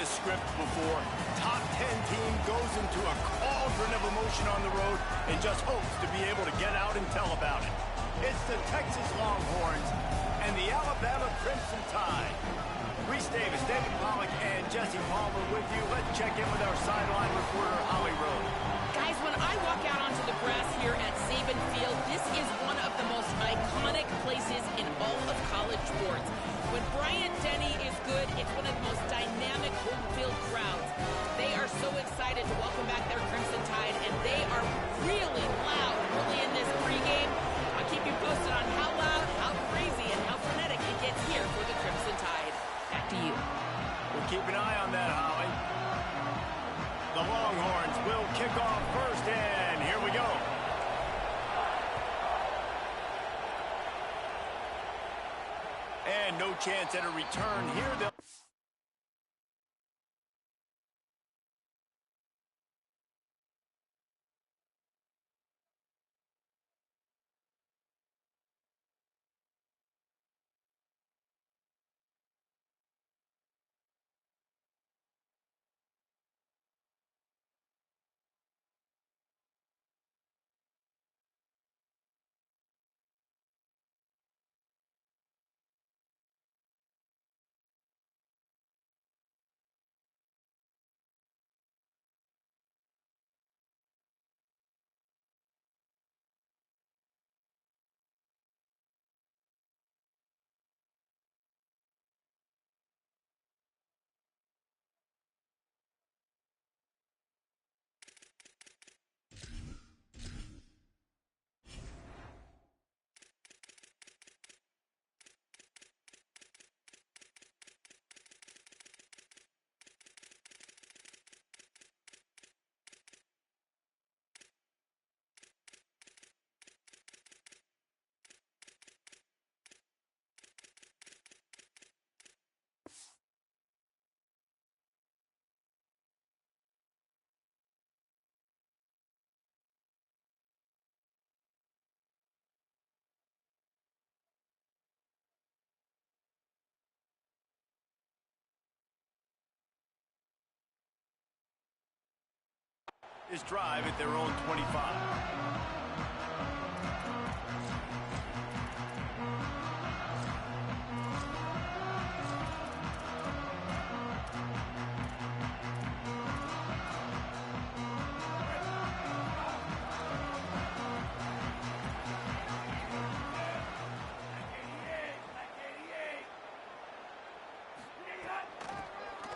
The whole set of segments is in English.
this script before. Top 10 team goes into a cauldron of emotion on the road and just hopes to be able to get out and tell about it. It's the Texas Longhorns and the Alabama Crimson Tide. Reese Davis, David Pollack, and Jesse Palmer with you. Let's check in with our sideline reporter, Holly Rowe. Guys, when I walk out onto the grass here at Saban Field, this is one of the most iconic places in all of college sports. When Bryant Denny is good, it's one of the most dynamic home field crowds. They are so excited to welcome back their Crimson Tide, and they are really loud early in this pregame. I'll keep you posted on how loud, how crazy, and how frenetic it gets here for the Crimson Tide. Back to you. We'll keep an eye on that, Holly. The Longhorns will kick off first, and here we go. And no chance at a return here. This drive at their own 25.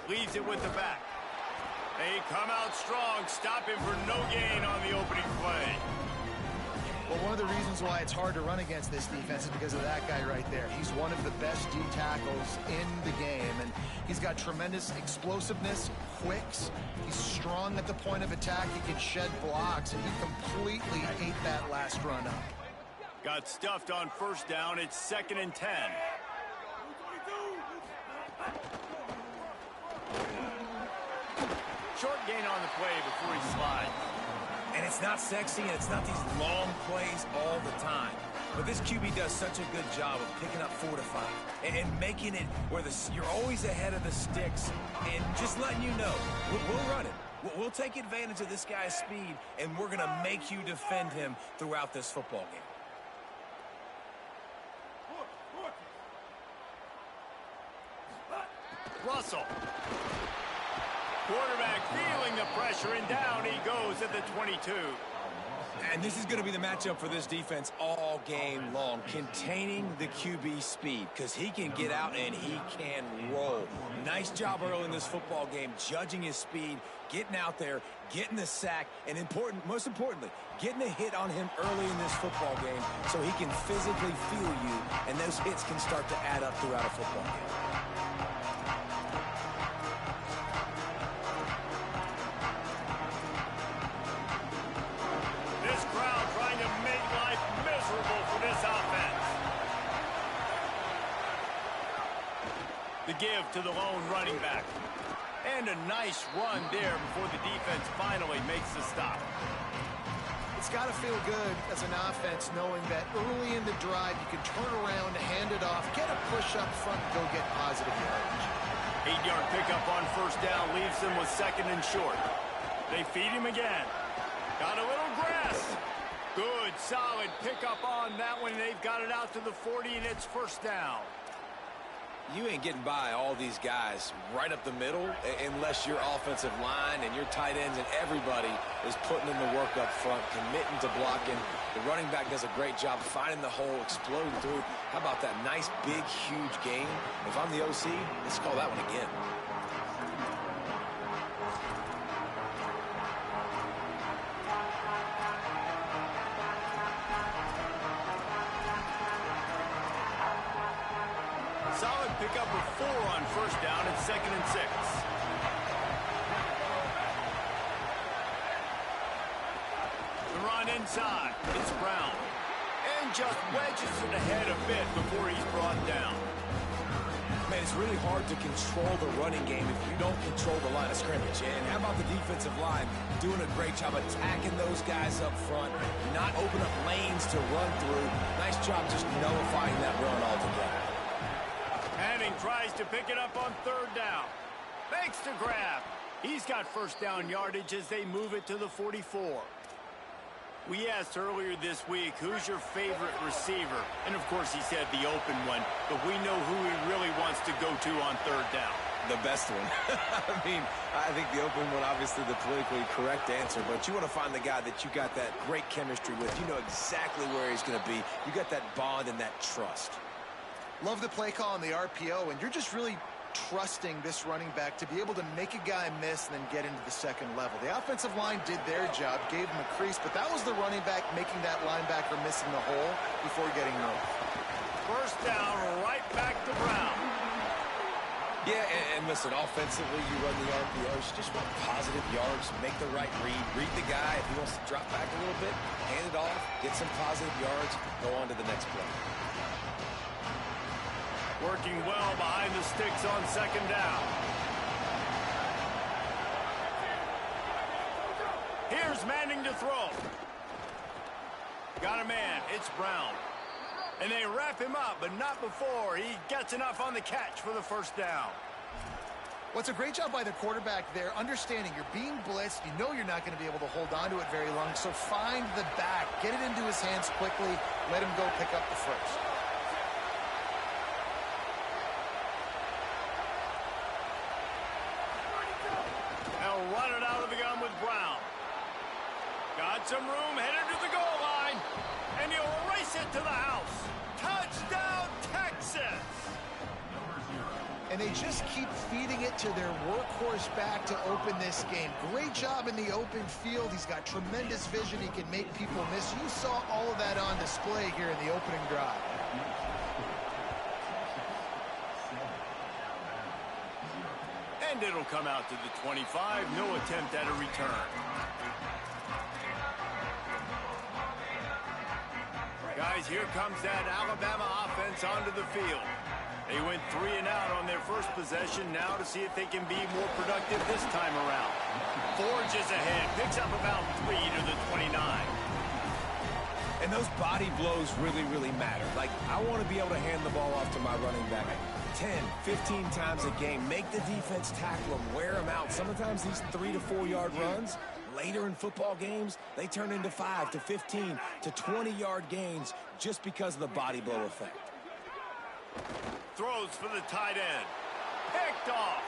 Leaves it with the back. They come out strong, stopping for no gain on the opening play. Well, one of the reasons why it's hard to run against this defense is because of that guy right there. He's one of the best D tackles in the game, and he's got tremendous explosiveness, quicks. He's strong at the point of attack. He can shed blocks, and he completely ate that last run up. Got stuffed on first down. It's 2nd and 10. Short gain on the play before he slides. And it's not sexy, and it's not these long plays all the time. But this QB does such a good job of picking up 4 to 5 and making it where you're always ahead of the sticks and just letting you know, we'll run it. We'll take advantage of this guy's speed, and we're going to make you defend him throughout this football game. Russell. Quarterback feeling the pressure, and down he goes at the 22. And this is going to be the matchup for this defense all game long, containing the QB speed, because he can get out and he can roll. Nice job early in this football game, judging his speed, getting out there, getting the sack, and most importantly, getting a hit on him early in this football game so he can physically feel you, and those hits can start to add up throughout a football game. The give to the lone running back. And a nice run there before the defense finally makes the stop. It's got to feel good as an offense knowing that early in the drive you can turn around, hand it off, get a push up front, and go get positive yardage. 8-yard pickup on first down leaves them with second and short. They feed him again. Got a little grass. Good, solid pickup on that one. They've got it out to the 40, and it's first down. You ain't getting by all these guys right up the middle unless your offensive line and your tight ends and everybody is putting in the work up front, committing to blocking. The running back does a great job finding the hole, exploding through. How about that nice, big, huge gain? If I'm the OC, let's call that one again. Solid pickup of 4 on first down at 2nd and 6. The run inside. It's Brown. And just wedges it ahead a bit before he's brought down. Man, it's really hard to control the running game if you don't control the line of scrimmage. And how about the defensive line doing a great job attacking those guys up front, not open up lanes to run through. Nice job just nullifying that run altogether. Manning tries to pick it up on third down. Makes the grab. He's got first down yardage as they move it to the 44. We asked earlier this week, who's your favorite receiver? And, of course, he said the open one. But we know who he really wants to go to on third down. The best one. I mean, I think the open one, obviously the politically correct answer, but you want to find the guy that you got that great chemistry with. You know exactly where he's going to be. You got that bond and that trust. Love the play call on the RPO, and you're just really trusting this running back to be able to make a guy miss and then get into the second level. The offensive line did their job, gave him a crease, but that was the running back making that linebacker missing the hole before getting north. First down, right back to Brown. Yeah, and listen, offensively, you run the RPOs, you just want positive yards, make the right read the guy. If he wants to drop back a little bit, hand it off, get some positive yards, go on to the next play. Working well behind the sticks on second down. Here's Manning to throw. Got a man. It's Brown. And they wrap him up, but not before he gets enough on the catch for the first down. Well, it's a great job by the quarterback there, understanding you're being blitzed. You know you're not going to be able to hold on to it very long, so find the back. Get it into his hands quickly. Let him go pick up the first. Run it out of the gun with Brown. Got some room, headed to the goal line, and he'll race it to the house. Touchdown, Texas! And they just keep feeding it to their workhorse back to open this game. Great job in the open field. He's got tremendous vision. He can make people miss. You saw all of that on display here in the opening drive. And it'll come out to the 25. No attempt at a return. Guys, here comes that Alabama offense onto the field. They went 3 and out on their first possession. Now to see if they can be more productive this time around. Forges ahead. Picks up about 3 to the 29. And those body blows really, really matter. Like, I want to be able to hand the ball off to my running back 10, 15 times a game. Make the defense tackle them, wear them out. Sometimes these 3 to 4 yard runs, later in football games, they turn into 5 to 15 to 20 yard gains just because of the body blow effect. Throws for the tight end. Picked off.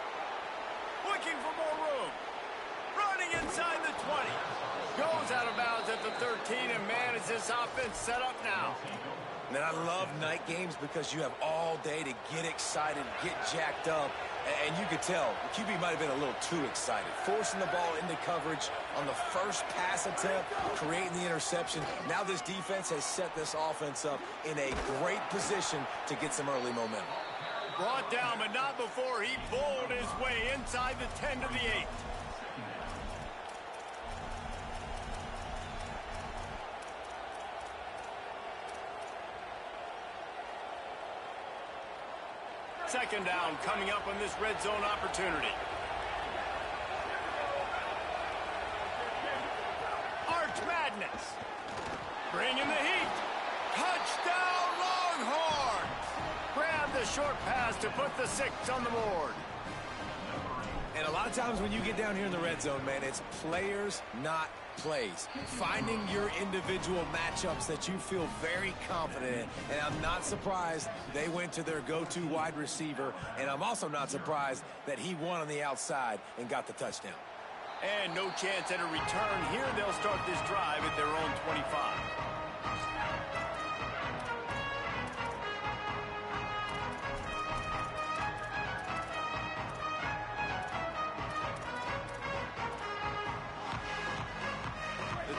Looking for more room. Running inside the 20. Goes out of bounds at the 13, and man, is this offense set up now. Man, I love night games because you have all day to get excited, get jacked up, and you could tell the QB might have been a little too excited. Forcing the ball into coverage on the first pass attempt, creating the interception. Now this defense has set this offense up in a great position to get some early momentum. Brought down, but not before he bowled his way inside the 10 to the 8. Second down coming up on this red zone opportunity. Arch Madness. Bringing the heat. Touchdown Longhorns. Grab the short pass to put the 6 on the board. lot of times when you get down here in the red zone, man, it's players, not plays. Finding your individual matchups that you feel very confident in. And I'm not surprised they went to their go-to wide receiver. And I'm also not surprised that he won on the outside and got the touchdown. And no chance at a return here. They'll start this drive at their own 25.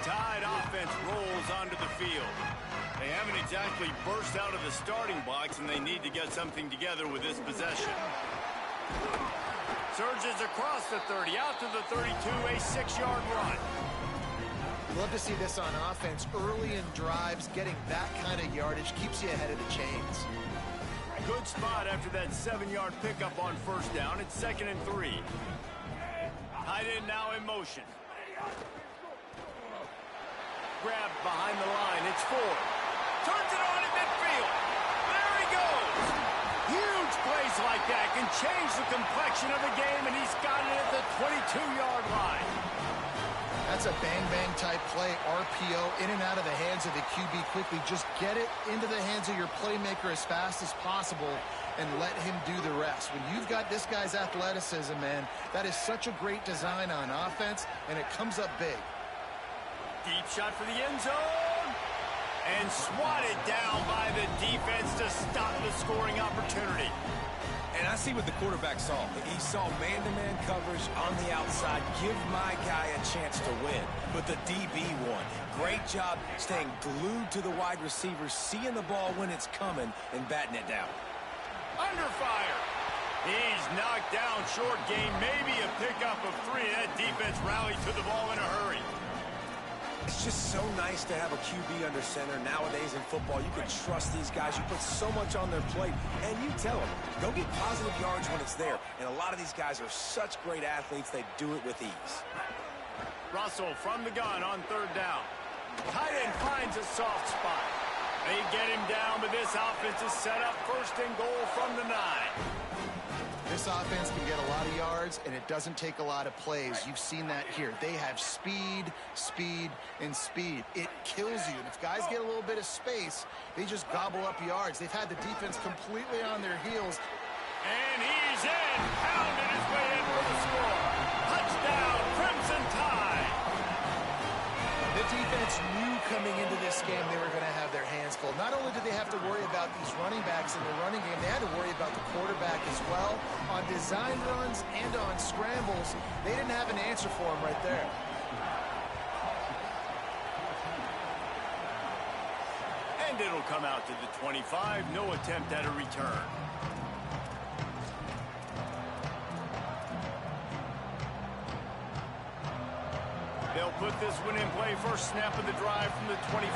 Tide offense rolls onto the field. They haven't exactly burst out of the starting blocks, and they need to get something together with this possession. Surges across the 30, out to the 32, a 6-yard run. Love to see this on offense. Early in drives, getting that kind of yardage keeps you ahead of the chains. Good spot after that 7-yard pickup on first down. It's 2nd and 3. Tight end now in motion. Grabbed behind the line. It's Ford. Turns it on in midfield. There he goes. Huge plays like that can change the complexion of the game, and he's got it at the 22-yard line. That's a bang-bang type play. RPO in and out of the hands of the QB quickly. Just get it into the hands of your playmaker as fast as possible and let him do the rest. When you've got this guy's athleticism, man, that is such a great design on offense, and it comes up big. Deep shot for the end zone. And swatted down by the defense to stop the scoring opportunity. And I see what the quarterback saw. He saw man-to-man coverage on the outside. Give my guy a chance to win. But the DB won. Great job staying glued to the wide receiver, seeing the ball when it's coming, and batting it down. Under fire. He's knocked down short game. Maybe a pickup of 3. That defense rallied to the ball in a hurry. It's just so nice to have a QB under center. Nowadays in football, you can trust these guys. You put so much on their plate, and you tell them, go get positive yards when it's there. And a lot of these guys are such great athletes, they do it with ease. Russell from the gun on 3rd down. Tight end finds a soft spot. They get him down, but this offense is set up 1st and goal from the 9. This offense can get a lot of yards, and it doesn't take a lot of plays. You've seen that here. They have speed, speed, and speed. It kills you. And if guys get a little bit of space, they just gobble up yards. They've had the defense completely on their heels. And he's in, pounding his way in for the score. Touchdown, Crimson Tide. The defense knew coming into this game they were going to have their hands full. Not only did they have to worry about these running backs in the running game, they had to worry about the quarterback as well. On design runs and on scrambles, they didn't have an answer for him right there. And it'll come out to the 25. No attempt at a return. They'll put this one in play. First snap of the drive from the 25.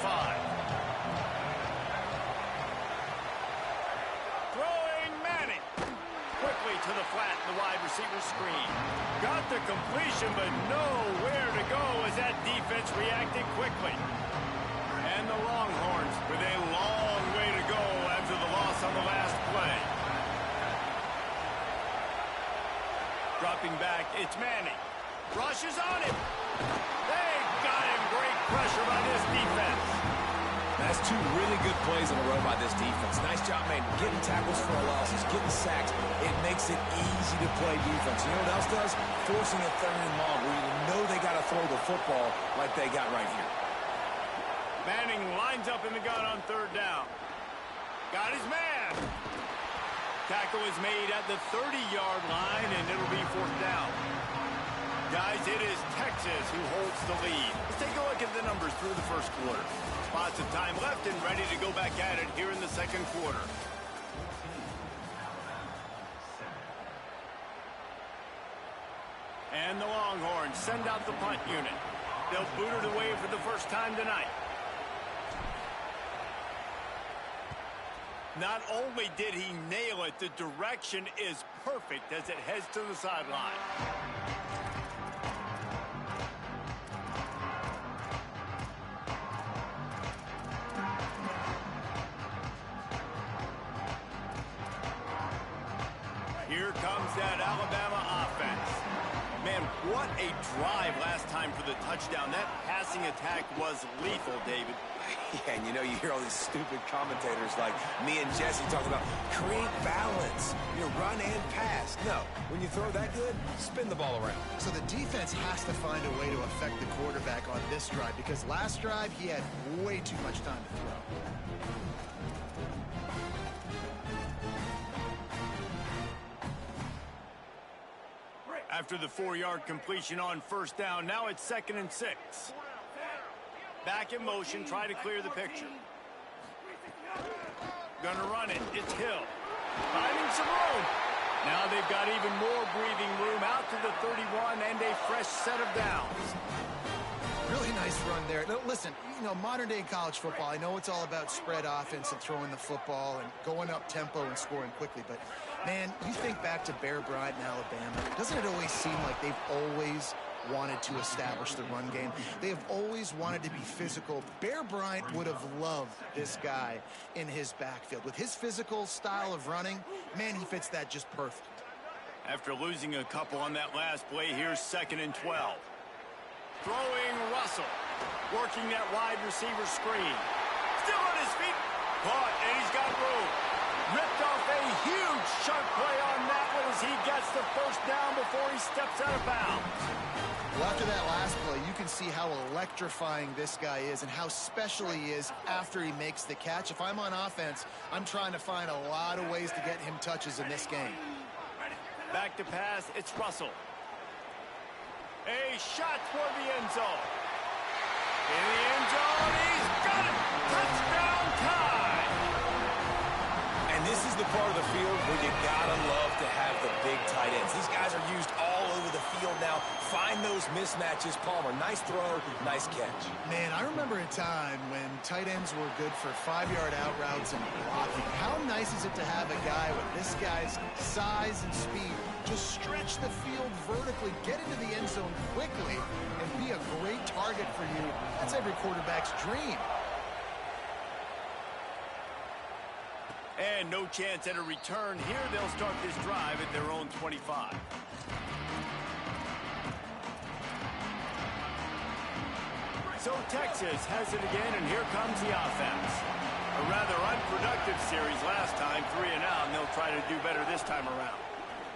Throwing Manning. Quickly to the flat in the wide receiver screen. Got the completion, but nowhere to go as that defense reacted quickly. And the Longhorns with a long way to go after the loss on the last play. Dropping back, it's Manning. Rushes on him. They got him. Great pressure by this defense. That's 2 really good plays in a row by this defense. Nice job, man, getting tackles for losses, getting sacks. It makes it easy to play defense. You know what else does? Forcing a 3rd and long where you know they got to throw the football like they got right here. Manning lines up in the gun on 3rd down. Got his man. Tackle is made at the 30-yard line, and it'll be 4th down. Guys, it is Texas who holds the lead. Let's take a look at the numbers through the first quarter. Spots of time left and ready to go back at it here in the 2nd quarter. And the Longhorns send out the punt unit. They'll boot it away for the first time tonight. Not only did he nail it, the direction is perfect as it heads to the sideline. Here comes that Alabama offense. What a drive last time for the touchdown. That passing attack was lethal, David. Yeah, and you know, you hear all these stupid commentators like me and Jesse talking about create balance, run and pass. No, when you throw that good, spin the ball around. So the defense has to find a way to affect the quarterback on this drive, because last drive he had way too much time to throw. After the 4-yard completion on first down, now it's 2nd and 6. Back in motion, try to clear the picture. Gonna run it, it's Hill. Finding some room. Now they've got even more breathing room out to the 31 and a fresh set of downs. Really nice run there. Now, listen, modern day college football, I know it's all about spread offense and throwing the football and going up tempo and scoring quickly, but man, you think back to Bear Bryant in Alabama, doesn't it always seem like they've always wanted to establish the run game? They have always wanted to be physical. Bear Bryant would have loved this guy in his backfield. With his physical style of running, man, he fits that just perfect. After losing a couple on that last play, here's 2nd and 12. Throwing Russell, working that wide receiver screen. Still on his feet, caught, and he's got room. Ripped off a huge sharp play on that one as he gets the first down before he steps out of bounds. Well, after that last play, you can see how electrifying this guy is and how special he is after he makes the catch. If I'm on offense, I'm trying to find a lot of ways to get him touches in this game. Back to pass, it's Russell. A shot toward the end zone. In the end zone, he's got it! Touchdown time! And this is the part of the field where you gotta love to have the big tight ends. These guys are used all over the field now. Find those mismatches. Palmer, nice throw, nice catch. Man, I remember a time when tight ends were good for 5-yard out routes and blocking. How nice is it to have a guy with this guy's size and speed just stretch the field vertically, get into the end zone quickly, and be a great target for you? That's every quarterback's dream. And no chance at a return here. They'll start this drive at their own 25. So Texas has it again, and here comes the offense. A rather unproductive series last time, 3 and out, and they'll try to do better this time around.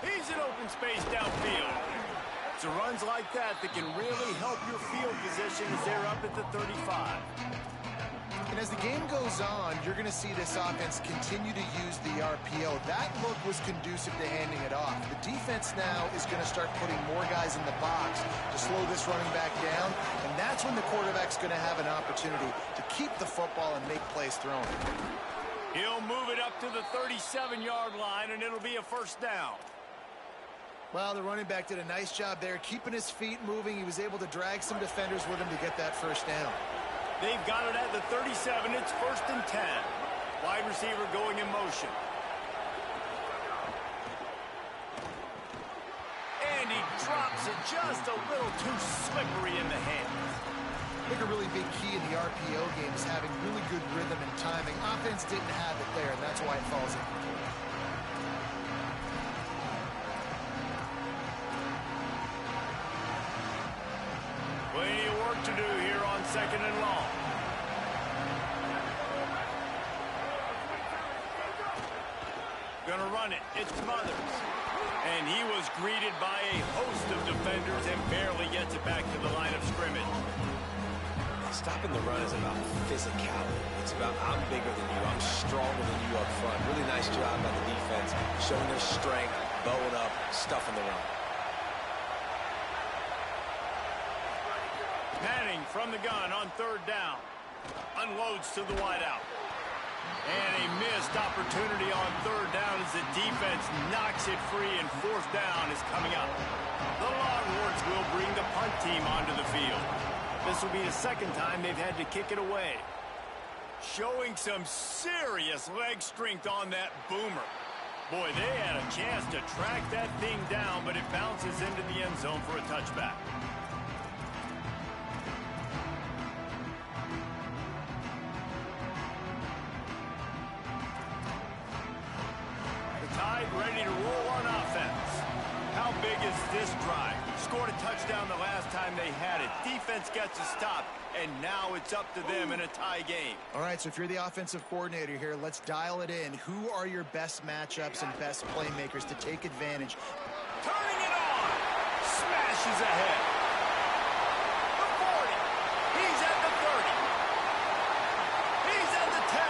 He's in open space downfield. It's runs like that can really help your field position as they're up at the 35. And as the game goes on, you're going to see this offense continue to use the RPO. That look was conducive to handing it off. The defense now is going to start putting more guys in the box to slow this running back down, and that's when the quarterback's going to have an opportunity to keep the football and make plays thrown. He'll move it up to the 37-yard line, and it'll be a first down. Well, the running back did a nice job there, keeping his feet moving. He was able to drag some defenders with him to get that first down. They've got it at the 37. It's 1st and 10. Wide receiver going in motion. And he drops it just a little too slippery in the hands. I think a really big key in the RPO game is having really good rhythm and timing. Offense didn't have it there, and that's why it falls in. Plenty of work to do here on 2nd and long. Gonna run it. It's Smothers. And he was greeted by a host of defenders and barely gets it back to the line of scrimmage. Stopping the run is about physicality. It's about I'm bigger than you, I'm stronger than you up front. Really nice job by the defense, showing their strength, bowing up, stuffing the run. Manning from the gun on 3rd down. Unloads to the wideout. And a missed opportunity on 3rd down as the defense knocks it free, and 4th down is coming up. The Longhorns will bring the punt team onto the field. This will be the 2nd time they've had to kick it away. Showing some serious leg strength on that boomer. Boy, they had a chance to track that thing down, but it bounces into the end zone for a touchback. Ready to roll on offense. How big is this drive. Scored a touchdown the last time they had it. Defense gets a stop, and now it's up to them in a tie game. All right, so if you're the offensive coordinator here, let's dial it in. Who are your best matchups and best playmakers to take advantage? Turning it on. Smashes ahead. The 40. He's at the 30. He's at the 10.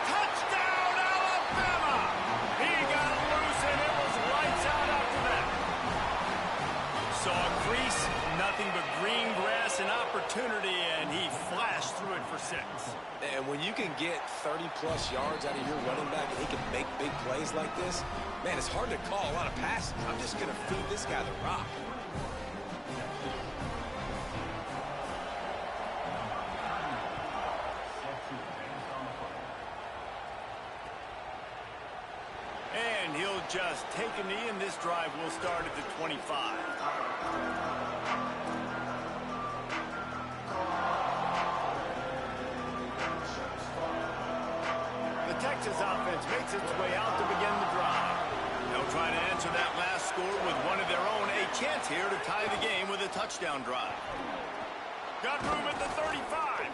Touchdown, Alabama! He got loose, and it was lights out after that. Saw a crease, nothing but green grass and opportunity, and he flashed through it for 6. And when you can get 30-plus yards out of your running back and he can make big plays like this, man, it's hard to call a lot of passes. I'm just going to feed this guy the rock. And he'll just take a knee, and this drive will start at the 25. The Texas offense makes its way out to begin the drive. They'll try to answer that last score with one of their own. A chance here to tie the game with a touchdown drive. Got room at the 35.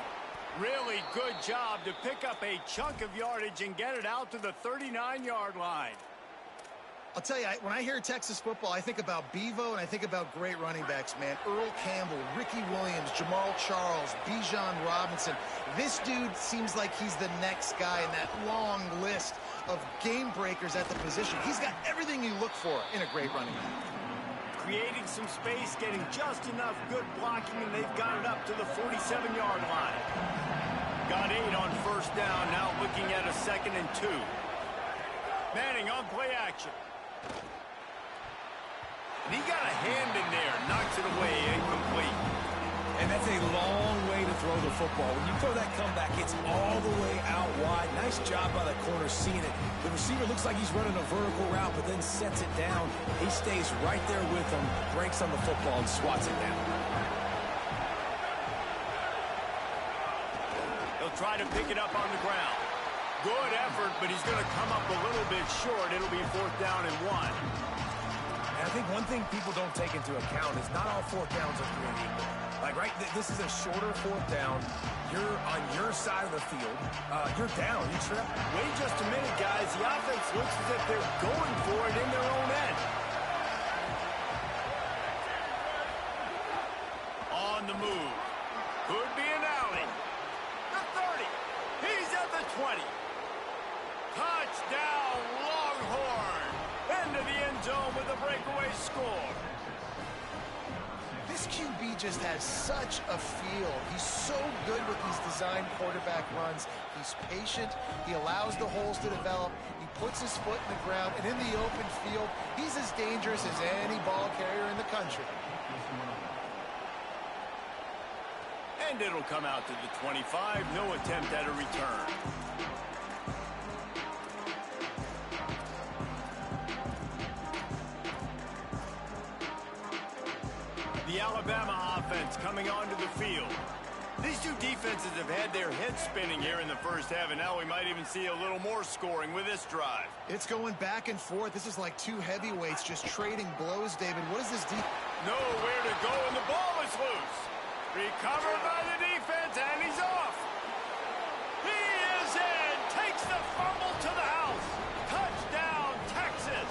Really good job to pick up a chunk of yardage and get it out to the 39-yard line. I'll tell you, when I hear Texas football, I think about Bevo and I think about great running backs, man. Earl Campbell, Ricky Williams, Jamal Charles, Bijan Robinson. This dude seems like he's the next guy in that long list of game breakers at the position. He's got everything you look for in a great running back. Creating some space, getting just enough good blocking, and they've got it up to the 47-yard line. Got 8 on first down, now looking at a 2nd and 2. Manning on play action. And he got a hand in there, knocks it away, incomplete. And that's a long way to throw the football. When you throw that comeback, it's all the way out wide. Nice job by the corner seeing it. The receiver looks like he's running a vertical route, but then sets it down. He stays right there with him, breaks on the football, and swats it down. He'll try to pick it up on the ground. Good effort, but he's going to come up a little bit short. It'll be 4th down and 1. And I think one thing people don't take into account is not all 4th downs are created equal. Like, right, this is a shorter 4th down. You're on your side of the field. You're down. You trip. Wait just a minute, guys. The offense looks as if they're going for it in their own end. On the move. Could be an alley. The 30. He's at the 20. Touchdown, Longhorn. Into the end zone with a breakaway score. This QB just has such a feel. He's so good with these designed quarterback runs. He's patient. He allows the holes to develop. He puts his foot in the ground. And in the open field, he's as dangerous as any ball carrier in the country. And it'll come out to the 25. No attempt at a return. The Alabama offense coming onto the field. These two defenses have had their heads spinning here in the first half, and now we might even see a little more scoring with this drive. It's going back and forth. This is like two heavyweights just trading blows, David. What is this defense? Nowhere to go, and the ball is loose. Recovered by the defense, and he's off. He is in. Takes the fumble to the house. Touchdown, Texas.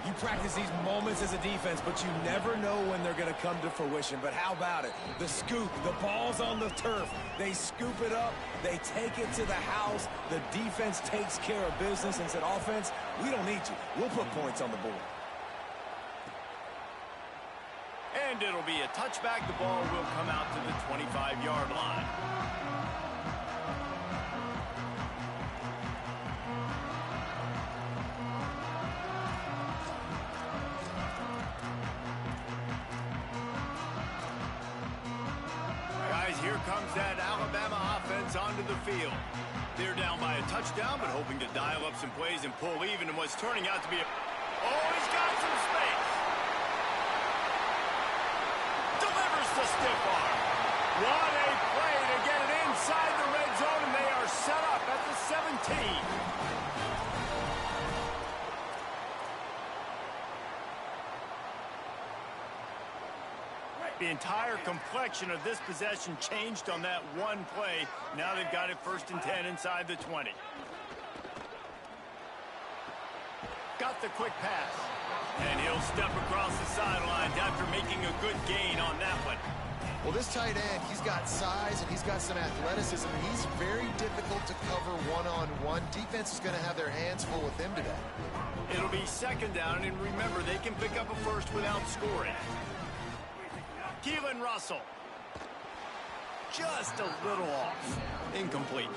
You practice these moments as a defense, but you never know when they're going to come to fruition. But how about it? The scoop, the ball's on the turf. They scoop it up. They take it to the house. The defense takes care of business and said, offense, we don't need you. We'll put points on the board. And it'll be a touchback. The ball will come out to the 25-yard line. Guys, here comes that Alabama offense onto the field. They're down by a touchdown, but hoping to dial up some plays and pull even in what's turning out to be a... Oh, he's got some space. Delivers the stiff arm. What a play to get it inside the red zone, and they are set up at the 17. The entire complexion of this possession changed on that one play. Now they've got it 1st and 10 inside the 20. Got the quick pass. And he'll step across the sidelines after making a good gain on that one. Well, this tight end, he's got size and he's got some athleticism, and he's very difficult to cover one-on-one. Defense is going to have their hands full with him today. It'll be 2nd down, and remember, they can pick up a first without scoring. Keelan Russell. Just a little off. Incomplete.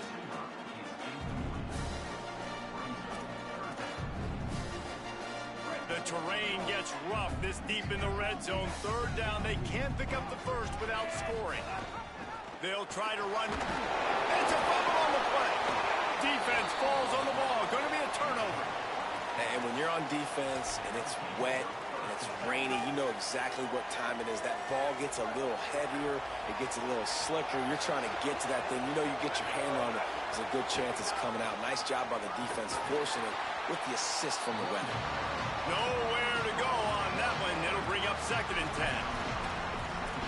The terrain gets rough this deep in the red zone. 3rd down, they can't pick up the first without scoring. They'll try to run. It's a fumble on the play. Defense falls on the ball. Going to be a turnover. And when you're on defense and it's wet and it's rainy, you know exactly what time it is. That ball gets a little heavier. It gets a little slicker. You're trying to get to that thing. You know you get your hand on it. There's a good chance it's coming out. Nice job by the defense forcing it with the assist from the weather. Nowhere to go on that one. It'll bring up 2nd and 10.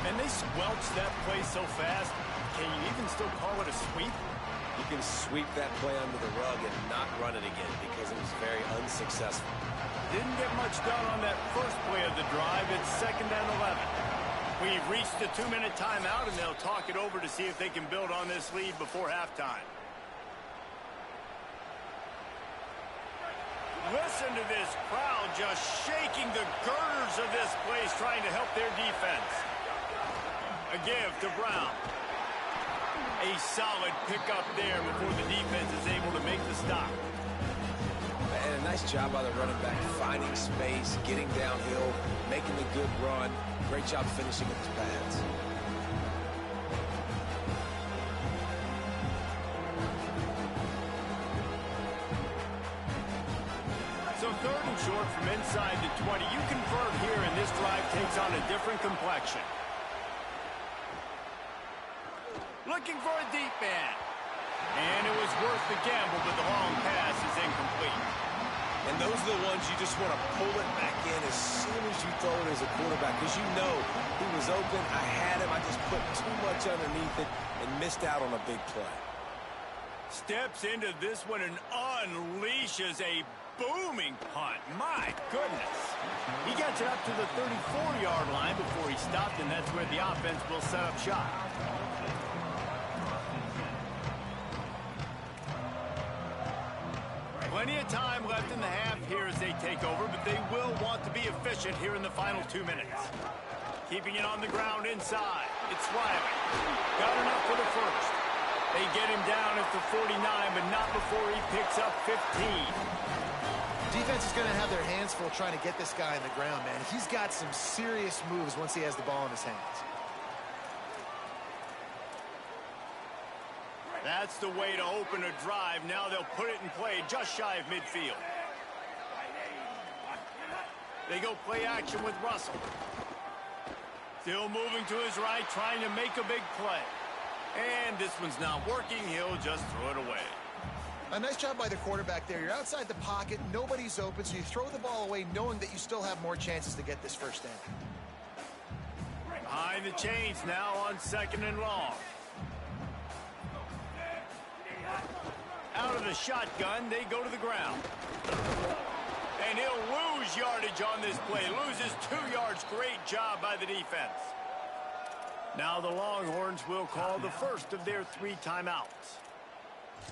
And they squelched that play so fast. Can you even still call it a sweep? You can sweep that play under the rug and not run it again because it was very unsuccessful. Didn't get much done on that first play of the drive. It's 2nd and 11. We've reached the 2-minute timeout, and they'll talk it over to see if they can build on this lead before halftime. Listen to this crowd just shaking the girders of this place, trying to help their defense. A give to Brown. A solid pickup there before the defense is able to make the stop. And a nice job by the running back, finding space, getting downhill, making the good run. Great job finishing with his pads. So 3rd and short from inside the 20. You convert here, and this drive takes on a different complexion. Looking for a deep man. And it was worth the gamble, but the long pass is incomplete. And those are the ones you just want to pull it back in as soon as you throw it as a quarterback, because you know he was open, I had him, I just put too much underneath it and missed out on a big play. Steps into this one and unleashes a booming punt. My goodness. He gets it up to the 34-yard line before he stopped, and that's where the offense will set up shop. Plenty of time left in the half here as they take over, but they will want to be efficient here in the final 2 minutes. Keeping it on the ground inside. It's Riley. Got enough for the first. They get him down at the 49, but not before he picks up 15. Defense is going to have their hands full trying to get this guy on the ground, man. He's got some serious moves once he has the ball in his hands. That's the way to open a drive. Now they'll put it in play just shy of midfield. They go play action with Russell. Still moving to his right, trying to make a big play. And this one's not working. He'll just throw it away. A nice job by the quarterback there. You're outside the pocket. Nobody's open, so you throw the ball away knowing that you still have more chances to get this first down. Behind the chains now on 2nd and long. Out of the shotgun, they go to the ground. And he'll lose yardage on this play. Loses 2 yards. Great job by the defense. Now the Longhorns will call the first of their 3 timeouts.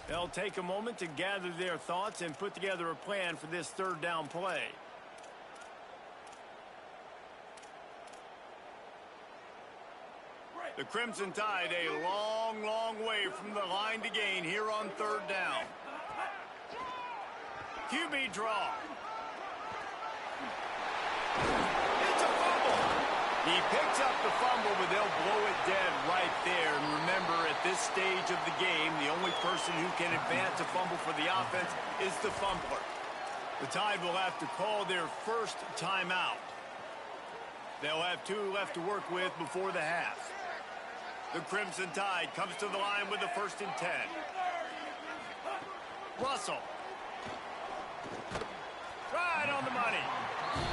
They'll take a moment to gather their thoughts and put together a plan for this 3rd down play. The Crimson Tide a long, long way from the line to gain here on 3rd down. QB draw. It's a fumble. He picks up the fumble, but they'll blow it dead right there. And remember, at this stage of the game, the only person who can advance a fumble for the offense is the fumbler. The Tide will have to call their first timeout. They'll have 2 left to work with before the half. The Crimson Tide comes to the line with the 1st and 10. Russell. Right on the money.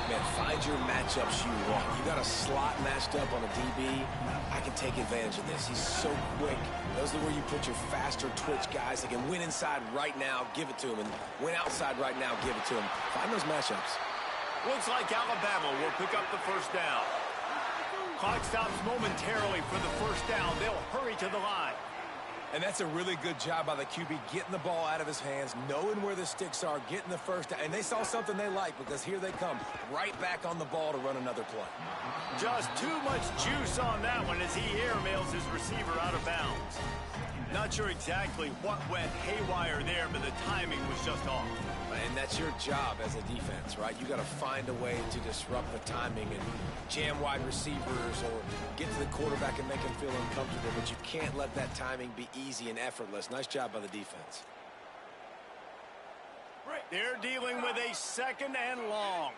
Man, find your matchups you want. You got a slot matched up on a DB, I can take advantage of this. He's so quick. Those are where you put your faster twitch guys that can win inside right now, give it to him, and win outside right now, give it to him. Find those matchups. Looks like Alabama will pick up the first down. Clock stops momentarily for the first down. They'll hurry to the line. And that's a really good job by the QB, getting the ball out of his hands, knowing where the sticks are, getting the first down. And they saw something they like, because here they come, right back on the ball to run another play. Just too much juice on that one as he airmails his receiver out of bounds. Not sure exactly what went haywire there, but the timing was just off. And that's your job as a defense, right? You got to find a way to disrupt the timing and jam wide receivers or get to the quarterback and make him feel uncomfortable, but you can't let that timing be easy and effortless. Nice job by the defense. They're dealing with a second and long.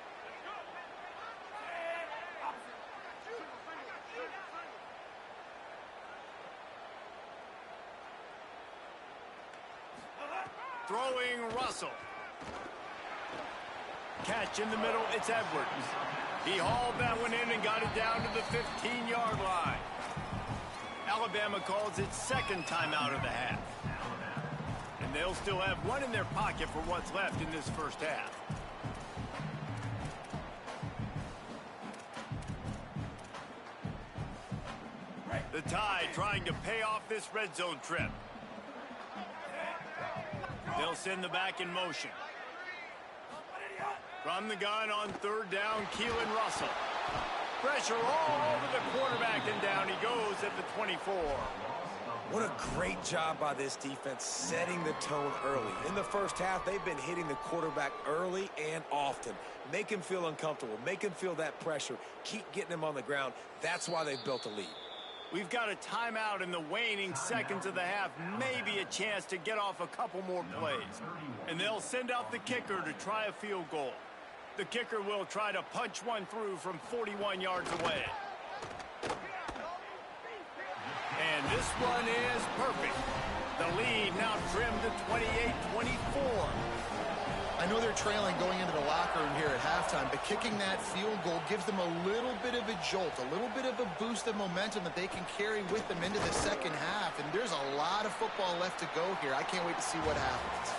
Throwing Russell. Catch in the middle, it's Edwards. He hauled that one in and got it down to the 15-yard line. Alabama calls its second timeout of the half. And they'll still have one in their pocket for what's left in this first half. The Tide trying to pay off this red zone trip. They'll send the back in motion. From the gun on third down, Keelan Russell. Pressure all over the quarterback, and down he goes at the 24. What a great job by this defense setting the tone early. In the first half, they've been hitting the quarterback early and often. Make him feel uncomfortable. Make him feel that pressure. Keep getting him on the ground. That's why they've built a lead. We've got a timeout in the waning seconds of the half. Maybe a chance to get off a couple more plays. And they'll send out the kicker to try a field goal. The kicker will try to punch one through from 41 yards away. And this one is perfect. The lead now trimmed to 28-24. I know they're trailing going into the locker room here at halftime, but kicking that field goal gives them a little bit of a jolt, a little bit of a boost of momentum that they can carry with them into the second half. And there's a lot of football left to go here. I can't wait to see what happens.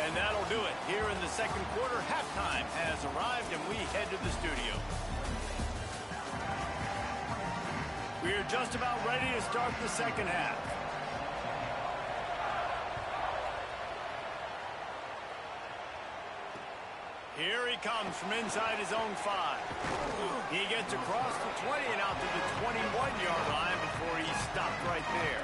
And that'll do it. Here in the second quarter, halftime has arrived, and we head to the studio. We are just about ready to start the second half. Here he comes from inside his own 5. He gets across the 20 and out to the 21-yard line before he stopped right there.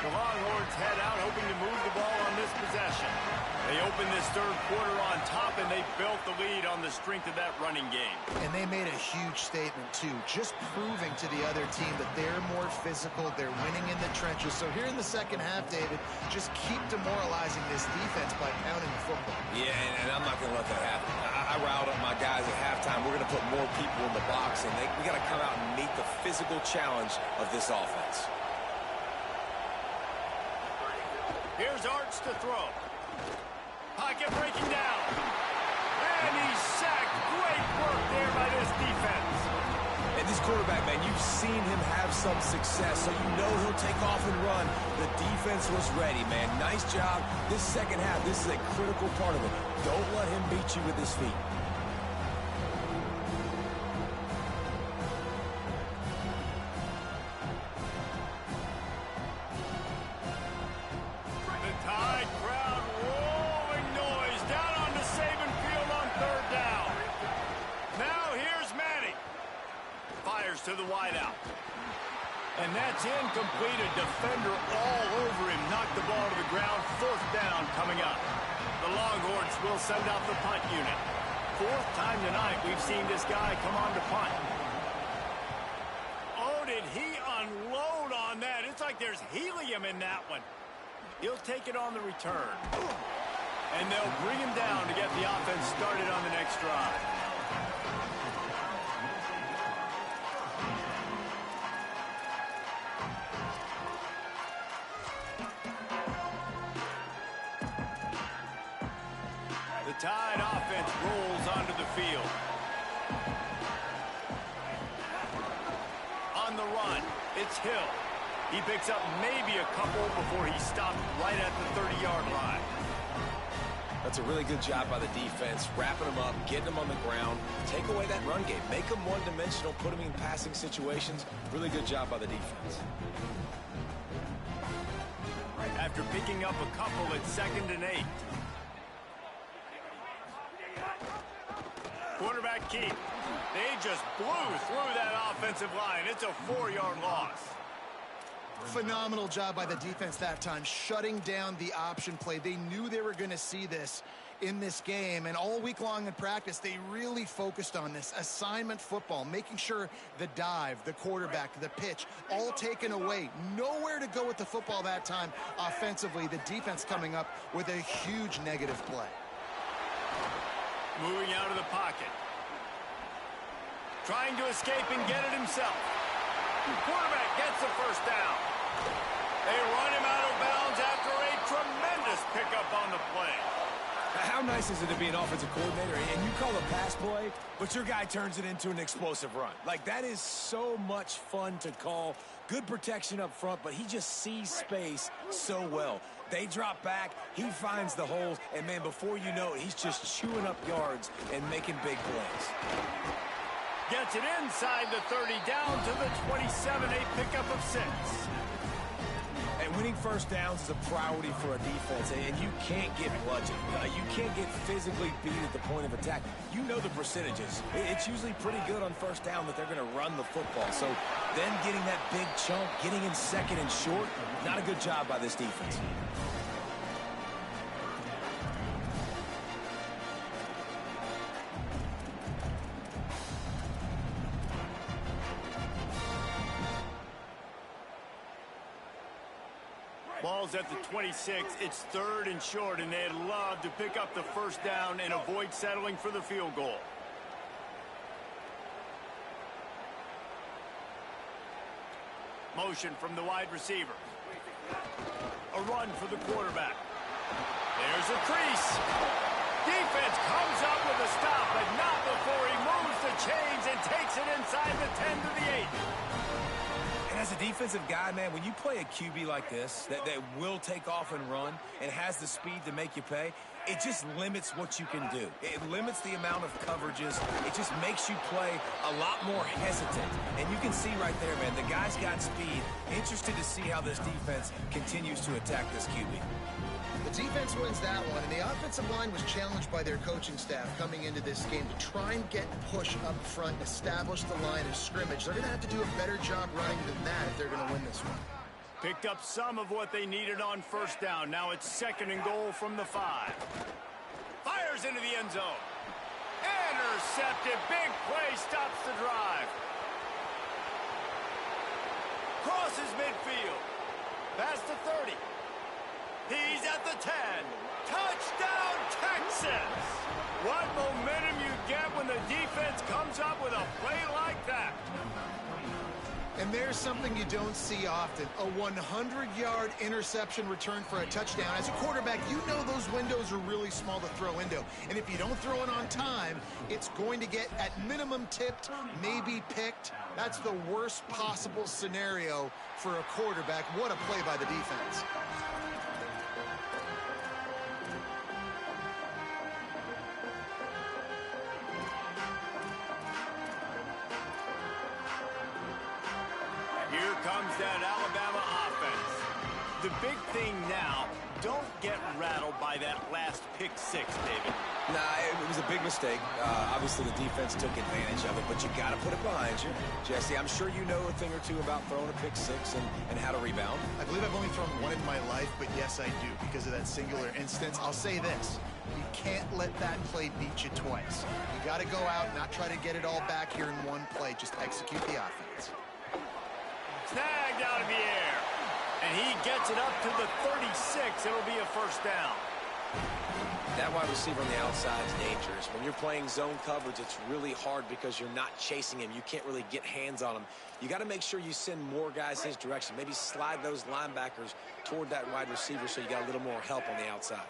The Longhorns head out hoping to move the ball on this possession. They open this third quarter on top, and they built the lead on the strength of that running game. And they made a huge statement, too, just proving to the other team that they're more physical, they're winning in the trenches. So here in the second half, David, just keep demoralizing this defense by pounding the football. Yeah, and I'm not going to let that happen. I riled up my guys at halftime. We're going to put more people in the box, and we got to come out and meet the physical challenge of this offense. Here's Arch to throw. Pocket breaking down. And he's sacked. Great work there by this defense. And this quarterback, man, you've seen him have some success, so you know he'll take off and run. The defense was ready, man. Nice job. This second half, this is a critical part of it. Don't let him beat you with his feet. To the wideout. And that's incomplete. A defender all over him. Knocked the ball to the ground. Fourth down coming up. The Longhorns will send out the punt unit. Fourth time tonight we've seen this guy come on to punt. Oh, did he unload on that? It's like there's helium in that one. He'll take it on the return. And they'll bring him down to get the offense started on the next drive. Tide offense rolls onto the field. On the run, it's Hill. He picks up maybe a couple before he stopped right at the 30-yard line. That's a really good job by the defense, wrapping them up, getting them on the ground, take away that run game, make them one-dimensional, put them in passing situations. Really good job by the defense. After picking up a couple at 2nd and 8. Quarterback keep. They just blew through that offensive line. It's a 4-yard loss. Phenomenal job by the defense that time, shutting down the option play. They knew they were going to see this in this game, and all week long in practice, they really focused on this assignment football, making sure the dive, the quarterback, the pitch, all taken away. Nowhere to go with the football that time offensively. The defense coming up with a huge negative play. Moving out of the pocket. Trying to escape and get it himself. Quarterback gets the first down. They run him out of bounds after a tremendous pickup on the play. How nice is it to be an offensive coordinator and you call a pass play, but your guy turns it into an explosive run? Like, that is so much fun to call. Good protection up front, but he just sees space so well. They drop back, he finds the holes, and, man, before you know it, he's just chewing up yards and making big plays. Gets it inside the 30, down to the 27, a pickup of 6. And winning first downs is a priority for a defense, and you can't get bludgeoned. You can't get physically beat at the point of attack. You know the percentages. It's usually pretty good on first down that they're going to run the football. So then getting that big chunk, getting in 2nd and short, not a good job by this defense. Ball's at the 26. It's 3rd and short, and they'd love to pick up the first down and avoid settling for the field goal. Motion from the wide receiver. A run for the quarterback. There's a crease. Defense comes up with a stop, but not before he moves the chains and takes it inside the 10 to the 8. And as a defensive guy, man, when you play a QB like this that will take off and run and has the speed to make you pay, it just limits what you can do. It limits the amount of coverages. It just makes you play a lot more hesitant. And you can see right there, man, the guy's got speed. Interested to see how this defense continues to attack this QB. The defense wins that one, and the offensive line was challenged by their coaching staff coming into this game to try and get push up front, establish the line of scrimmage. They're going to have to do a better job running than that if they're going to win this one. Picked up some of what they needed on first down. Now it's 2nd and goal from the 5. Fires into the end zone. Intercepted. Big play stops the drive. Crosses midfield. Past the 30. He's at the 10. Touchdown, Texas! What momentum you get when the defense comes up with a play like that. And there's something you don't see often, a 100-yard interception return for a touchdown. As a quarterback, you know those windows are really small to throw into. And if you don't throw it on time, it's going to get at minimum tipped, maybe picked. That's the worst possible scenario for a quarterback. What a play by the defense. Here comes that Alabama offense. The big thing now, don't get rattled by that last pick 6, David. Nah, it was a big mistake. Obviously, the defense took advantage of it, but you got to put it behind you. Jesse, I'm sure you know a thing or two about throwing a pick 6 and how to rebound. I believe I've only thrown one in my life, but yes, I do because of that singular instance. I'll say this. You can't let that play beat you twice. You got to go out, not try to get it all back here in one play. Just execute the offense. Snagged out of the air. And he gets it up to the 36. It'll be a first down. That wide receiver on the outside is dangerous. When you're playing zone coverage, it's really hard because you're not chasing him. You can't really get hands on him. You got to make sure you send more guys his direction. Maybe slide those linebackers toward that wide receiver so you got a little more help on the outside.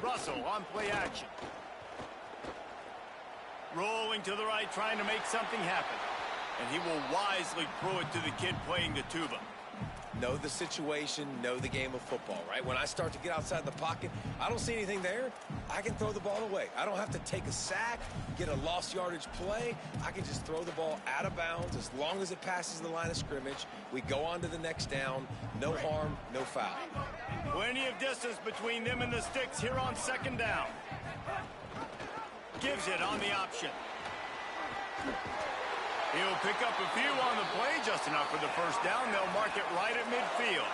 Russell on play action. Rolling to the right, trying to make something happen. And he will wisely throw it to the kid playing the tuba. Know the situation, know the game of football, right? When I start to get outside the pocket, I don't see anything there, I can throw the ball away. I don't have to take a sack, get a lost yardage play. I can just throw the ball out of bounds as long as it passes the line of scrimmage. We go on to the next down. No harm, no foul. Plenty of distance between them and the sticks here on second down. Gives it on the option. He'll pick up a few on the play, just enough for the first down. They'll mark it right at midfield.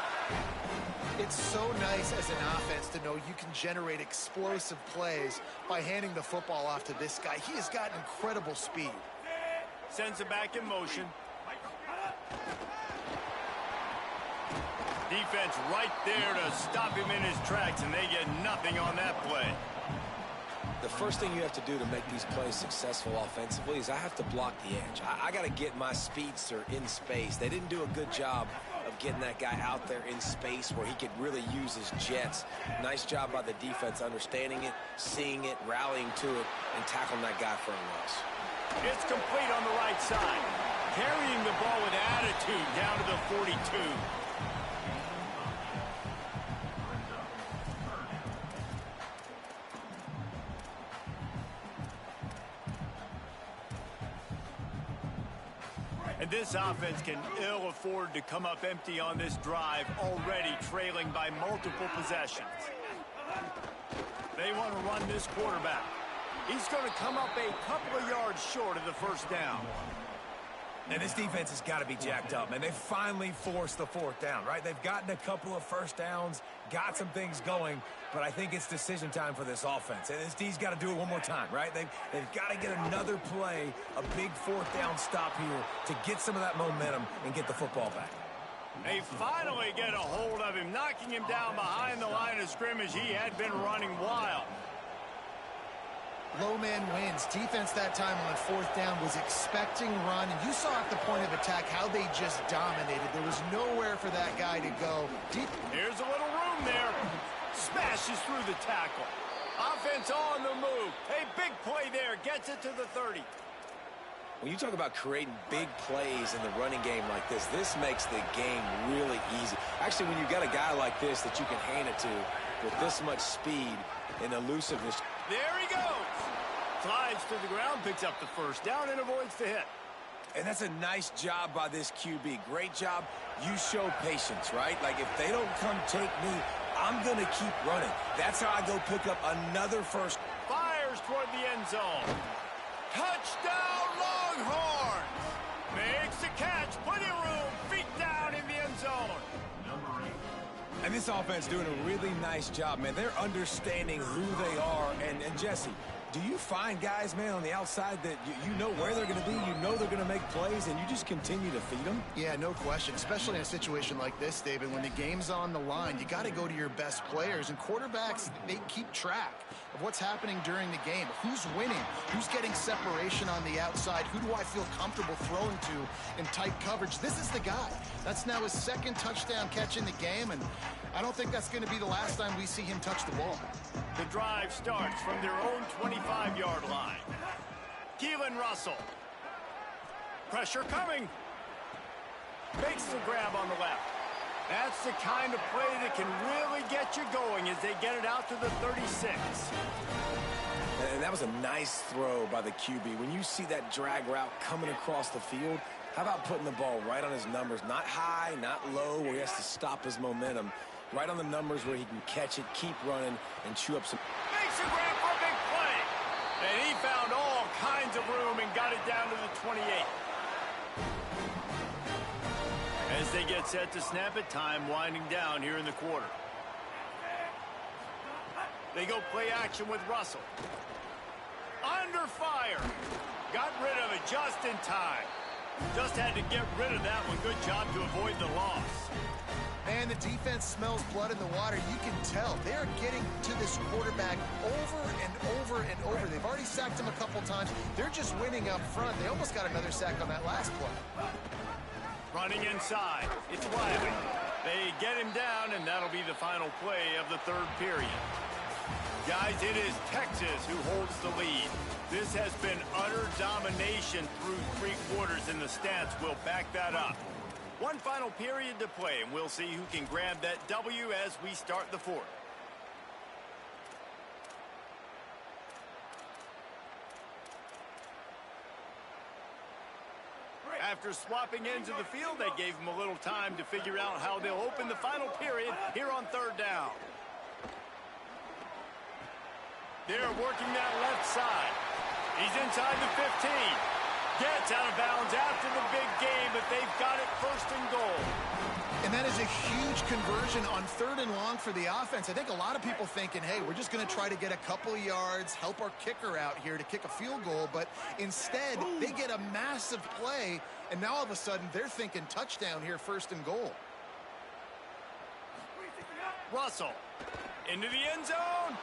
It's so nice as an offense to know you can generate explosive plays by handing the football off to this guy. He has got incredible speed. Sends it back in motion. Defense right there to stop him in his tracks, and they get nothing on that play. The first thing you have to do to make these plays successful offensively is I have to block the edge. I got to get my speedster in space. They didn't do a good job of getting that guy out there in space where he could really use his jets. Nice job by the defense understanding it, seeing it, rallying to it, and tackling that guy for a loss. It's complete on the right side. Carrying the ball with attitude down to the 42. And this offense can ill afford to come up empty on this drive, already trailing by multiple possessions. They want to run this quarterback. He's going to come up a couple of yards short of the first down. And this defense has got to be jacked up, man. They finally forced the fourth down, right? They've gotten a couple of first downs, got some things going, but I think it's decision time for this offense. And this D's got to do it one more time, right? They've got to get another play, a big fourth down stop here to get some of that momentum and get the football back. They finally get a hold of him, knocking him down behind the line of scrimmage. He had been running wild. Low man wins. Defense that time on fourth down was expecting run, and you saw at the point of attack how they just dominated. There was nowhere for that guy to go. Here's a little room there. Smashes through the tackle. Offense on the move. A big play there. Gets it to the 30. When you talk about creating big plays in the running game like this, this makes the game really easy. Actually, when you've got a guy like this that you can hand it to with this much speed and elusiveness. There he goes. Slides to the ground, picks up the first down, and avoids the hit. And that's a nice job by this QB. Great job. You show patience, right? Like, if they don't come take me, I'm going to keep running. That's how I go pick up another first. Fires toward the end zone. Touchdown, Longhorns! Makes the catch. Plenty of room. Feet down in the end zone. And this offense doing a really nice job, man. They're understanding who they are. And Jesse, do you find guys, man, on the outside that you know where they're going to be, you know they're going to make plays, and you just continue to feed them? Yeah, no question, especially in a situation like this, David. When the game's on the line, you got to go to your best players, and quarterbacks, they keep track of what's happening during the game. Who's winning? Who's getting separation on the outside? Who do I feel comfortable throwing to in tight coverage? This is the guy. That's now his second touchdown catch in the game, and I don't think that's going to be the last time we see him touch the ball. The drive starts from their own 25-yard line. Keelan Russell. Pressure coming. Makes the grab on the left. That's the kind of play that can really get you going as they get it out to the 36. And that was a nice throw by the QB. When you see that drag route coming across the field, how about putting the ball right on his numbers? Not high, not low, where he has to stop his momentum. Right on the numbers where he can catch it, keep running, and chew up some. Makes a grab for a big play. And he found all kinds of room and got it down to the 28. As they get set to snap it, time winding down here in the quarter. They go play action with Russell. Under fire. Got rid of it just in time. Just had to get rid of that one. Good job to avoid the loss. Man, the defense smells blood in the water. You can tell. They're getting to this quarterback over and over and over. They've already sacked him a couple times. They're just winning up front. They almost got another sack on that last play. Running inside. It's Wiley. They get him down, and that'll be the final play of the third period. Guys, it is Texas who holds the lead. This has been utter domination through 3 quarters, and the stats will back that up. One final period to play, and we'll see who can grab that W as we start the 4th. After swapping ends of the field, they gave them a little time to figure out how they'll open the final period here on 3rd down. They're working that left side. He's inside the 15. Gets out of bounds after the big game, but they've got it 1st and goal. And that is a huge conversion on 3rd and long for the offense. I think a lot of people thinking, hey, we're just going to try to get a couple of yards, help our kicker out here to kick a field goal. But instead, they get a massive play, and now all of a sudden they're thinking touchdown here, 1st and goal. Russell into the end zone.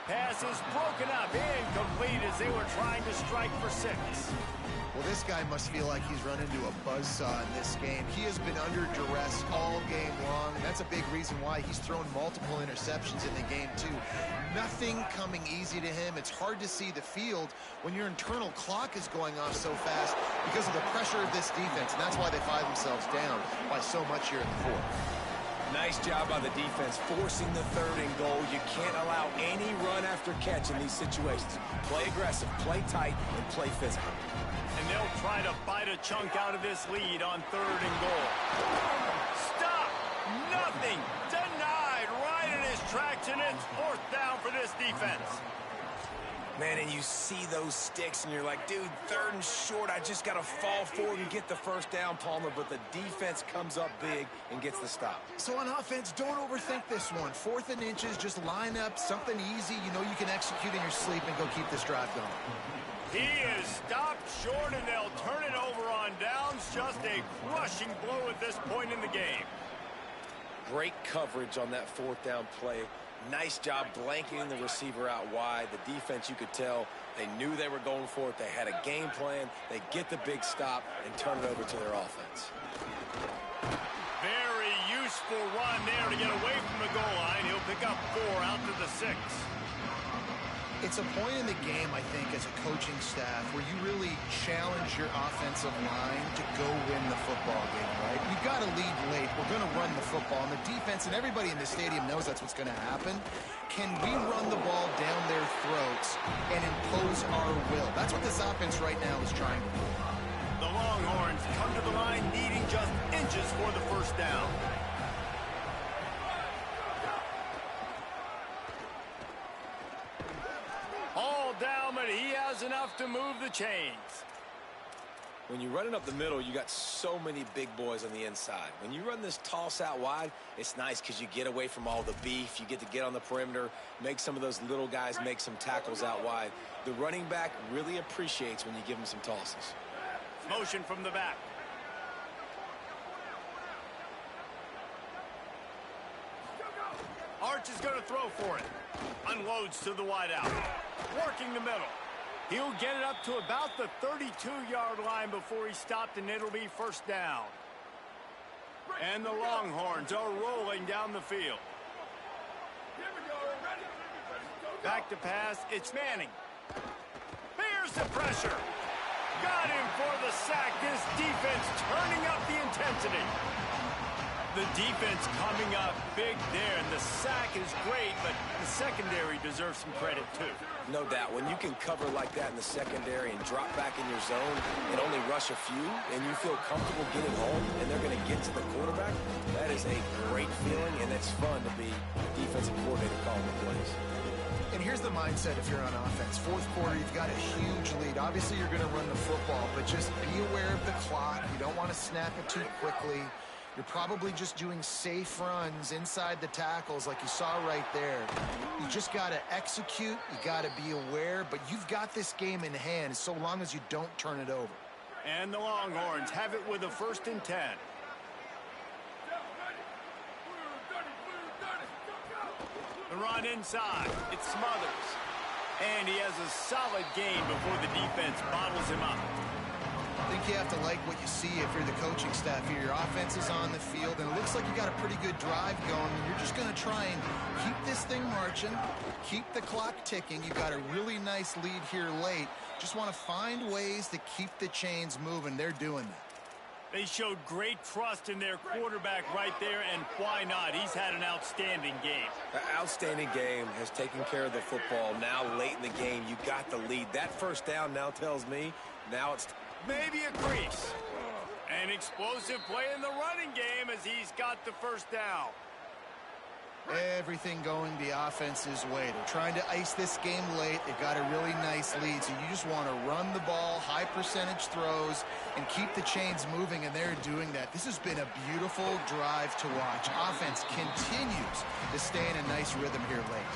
Pass is broken up, incomplete as they were trying to strike for 6. Well, this guy must feel like he's run into a buzzsaw in this game. He has been under duress all game long, and that's a big reason why he's thrown multiple interceptions in the game, too. Nothing coming easy to him. It's hard to see the field when your internal clock is going off so fast because of the pressure of this defense, and that's why they find themselves down by so much here in the 4th. Nice job by the defense, forcing the 3rd and goal. You can't allow any run after catch in these situations. Play aggressive, play tight, and play physical. And they'll try to bite a chunk out of this lead on 3rd and goal. Stop! Nothing! Denied right in his tracks, and it's 4th down for this defense. Man, and you see those sticks, and you're like, dude, 3rd and short, I just got to fall forward and get the 1st down, Palmer, but the defense comes up big and gets the stop. So on offense, don't overthink this one. 4th and inches, just line up something easy you know you can execute in your sleep and go keep this drive going. He is stopped short, and they'll turn it over on downs. Just a crushing blow at this point in the game. Great coverage on that 4th down play. Nice job blanketing the receiver out wide. The defense, you could tell, they knew they were going for it. They had a game plan. They get the big stop and turn it over to their offense. Very useful run there to get away from the goal line. He'll pick up 4 out to the 6. It's a point in the game, I think, as a coaching staff where you really challenge your offensive line to go win the football game, right? We've got to lead late. We're going to run the football. And the defense and everybody in the stadium knows that's what's going to happen. Can we run the ball down their throats and impose our will? That's what this offense right now is trying to do. The Longhorns come to the line needing just inches for the 1st down. All down, but he has enough to move the chains. When you're running up the middle, you got so many big boys on the inside. When you run this toss out wide, it's nice because you get away from all the beef. You get to get on the perimeter, make some of those little guys make some tackles out wide. The running back really appreciates when you give him some tosses. Motion from the back. Arch is going to throw for it. Unloads to the wideout. Working the middle. He'll get it up to about the 32-yard line before he's stopped, and it'll be 1st down. And the Longhorns are rolling down the field. Back to pass. It's Manning. Here's the pressure. Got him for the sack. This defense turning up the intensity. The defense coming up big there, and the sack is great, but the secondary deserves some credit, too. No doubt. When you can cover like that in the secondary and drop back in your zone and only rush a few, and you feel comfortable getting home, and they're going to get to the quarterback, that is a great feeling, and it's fun to be defensive coordinator calling the plays. And here's the mindset if you're on offense. 4th quarter, you've got a huge lead. Obviously, you're going to run the football, but just be aware of the clock. You don't want to snap it too quickly. You're probably just doing safe runs inside the tackles like you saw right there. You just got to execute. You got to be aware, but you've got this game in hand so long as you don't turn it over. And the Longhorns have it with a 1st and 10. The run inside. It smothers. And he has a solid gain before the defense bottles him up. I think think you have to like what you see if you're the coaching staff here. Your offense is on the field, and it looks like you got a pretty good drive going, and you're just going to try and keep this thing marching, keep the clock ticking. You've got a really nice lead here late. Just want to find ways to keep the chains moving. They're doing that. They showed great trust in their quarterback right there, and why not? He's had an outstanding game. An outstanding game, has taken care of the football. Now late in the game, you got the lead. That first down now tells me now it's maybe a crease. An explosive play in the running game as he's got the first down. Everything going the offense's way. They're trying to ice this game late. They've got a really nice lead, so you just want to run the ball, high percentage throws, and keep the chains moving, and they're doing that. This has been a beautiful drive to watch. Offense continues to stay in a nice rhythm here late.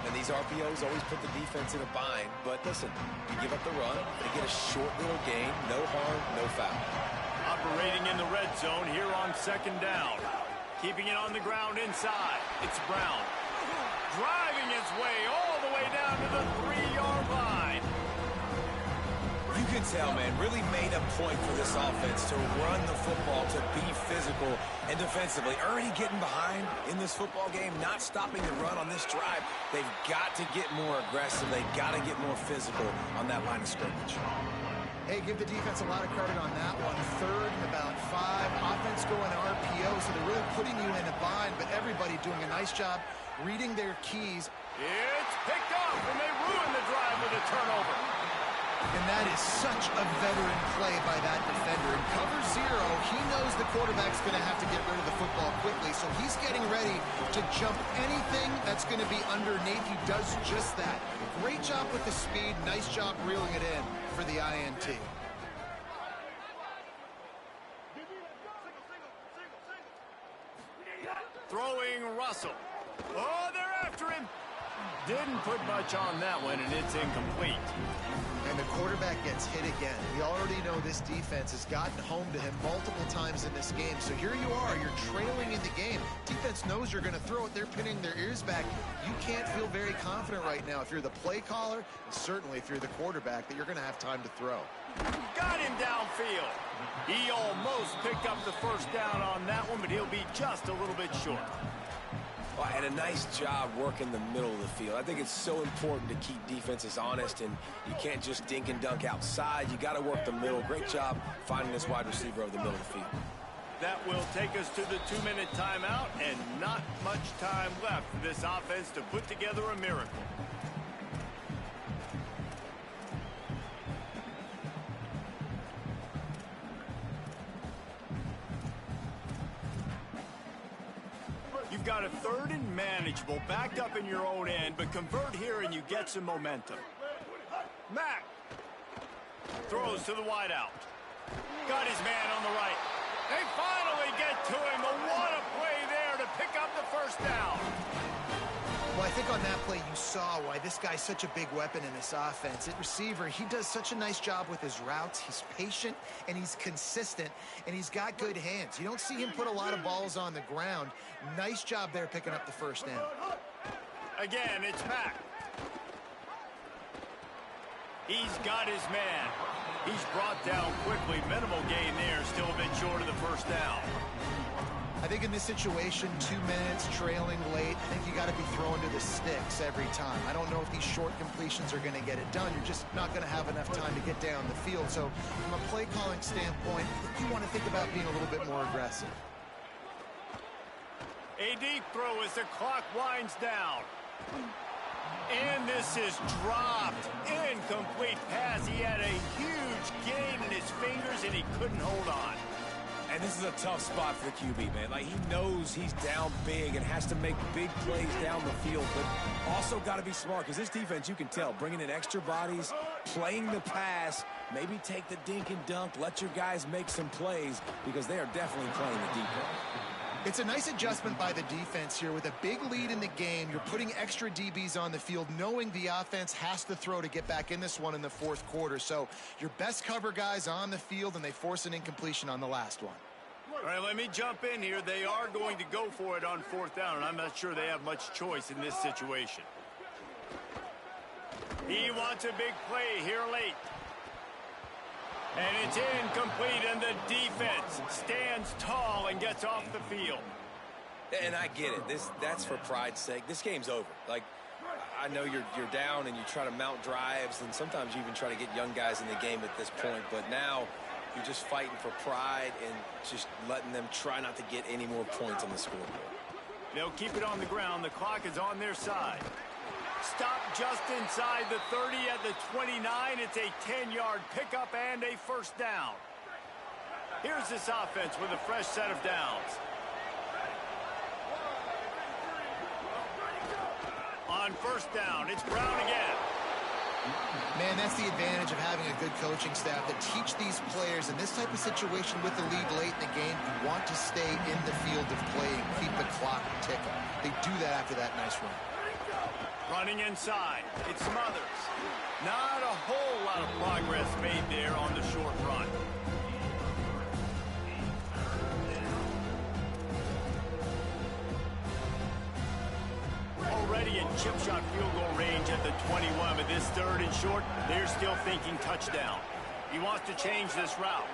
And these RPOs always put the defense in a bind, but listen, you give up the run, they get a short little gain, no harm, no foul. Operating in the red zone here on second down. Keeping it on the ground inside. It's Brown. Driving his way all the way down to the 3-yard line. You can tell, man, really made a point for this offense to run the football, to be physical and defensively. Already getting behind in this football game, not stopping the run on this drive. They've got to get more aggressive. They've got to get more physical on that line of scrimmage. Hey, give the defense a lot of credit on that one. Third and about 5. Offense going RPO, so they're really putting you in a bind, but everybody doing a nice job reading their keys. It's picked off, and they ruin the drive with a turnover. And that is such a veteran play by that defender. In cover 0, he knows the quarterback's going to have to get rid of the football quickly, so he's getting ready to jump anything that's going to be underneath. He does just that. Great job with the speed. Nice job reeling it in for the INT. Throwing Russell. Oh, they're after him. Didn't put much on that one, and it's incomplete. And the quarterback gets hit again. We already know this defense has gotten home to him multiple times in this game. So here you are, you're trailing in the game. Defense knows you're going to throw it. They're pinning their ears back. You can't feel very confident right now if you're the play caller, and certainly if you're the quarterback, that you're going to have time to throw. Got him downfield. He almost picked up the first down on that one, but he'll be just a little bit short. Well, and a nice job working the middle of the field. I think it's so important to keep defenses honest, and you can't just dink and dunk outside. You got to work the middle. Great job finding this wide receiver over the middle of the field. That will take us to the 2-minute timeout, and not much time left for this offense to put together a miracle. You've got a 3rd and manageable, backed up in your own end, but convert here and you get some momentum. Mack throws to the wideout. Got his man on the right. They finally get to him, but what a play there to pick up the first down. Well, I think on that play you saw why this guy's such a big weapon in this offense. At receiver, he does such a nice job with his routes. He's patient, and he's consistent, and he's got good hands. You don't see him put a lot of balls on the ground. Nice job there picking up the first down. Again, it's Mack. He's got his man. He's brought down quickly. Minimal gain there, still a bit short of the first down. I think in this situation, 2 minutes, trailing late, I think you got to be throwing to the sticks every time. I don't know if these short completions are going to get it done. You're just not going to have enough time to get down the field. So from a play calling standpoint, you want to think about being a little bit more aggressive. A deep throw as the clock winds down. And this is dropped. Incomplete pass. He had a huge gain in his fingers, and he couldn't hold on. And this is a tough spot for the QB, man. Like, he knows he's down big and has to make big plays down the field, but also got to be smart, because this defense, you can tell, bringing in extra bodies, playing the pass, maybe take the dink and dunk, let your guys make some plays, because they are definitely playing the deep end. It's a nice adjustment by the defense here. With a big lead in the game, you're putting extra DBs on the field, knowing the offense has to throw to get back in this one in the 4th quarter. So your best cover guys on the field, and they force an incompletion on the last one. All right, let me jump in here. They are going to go for it on 4th down, and I'm not sure they have much choice in this situation. He wants a big play here late. And it's incomplete, and the defense stands tall and gets off the field. And I get it. That's for pride's sake. This game's over. Like, I know you're down and you try to mount drives, and sometimes you even try to get young guys in the game at this point. But now you're just fighting for pride and just letting them try not to get any more points on the scoreboard. They'll keep it on the ground. The clock is on their side. Stop just inside the 30 at the 29. It's a 10-yard pickup and a first down. Here's this offense with a fresh set of downs. On first down, it's Brown again. Man, that's the advantage of having a good coaching staff that teach these players in this type of situation with the lead late in the game. You want to stay in the field of play and keep the clock ticking. They do that after that nice run. Running inside, it's Smothers. Not a whole lot of progress made there on the short run. Already in chip shot field goal range at the 21, but this third and short, they're still thinking touchdown. He wants to change this route.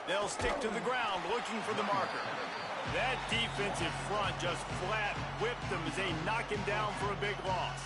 They'll stick to the ground looking for the marker. That defensive front just flat whipped them as they knock him down for a big loss.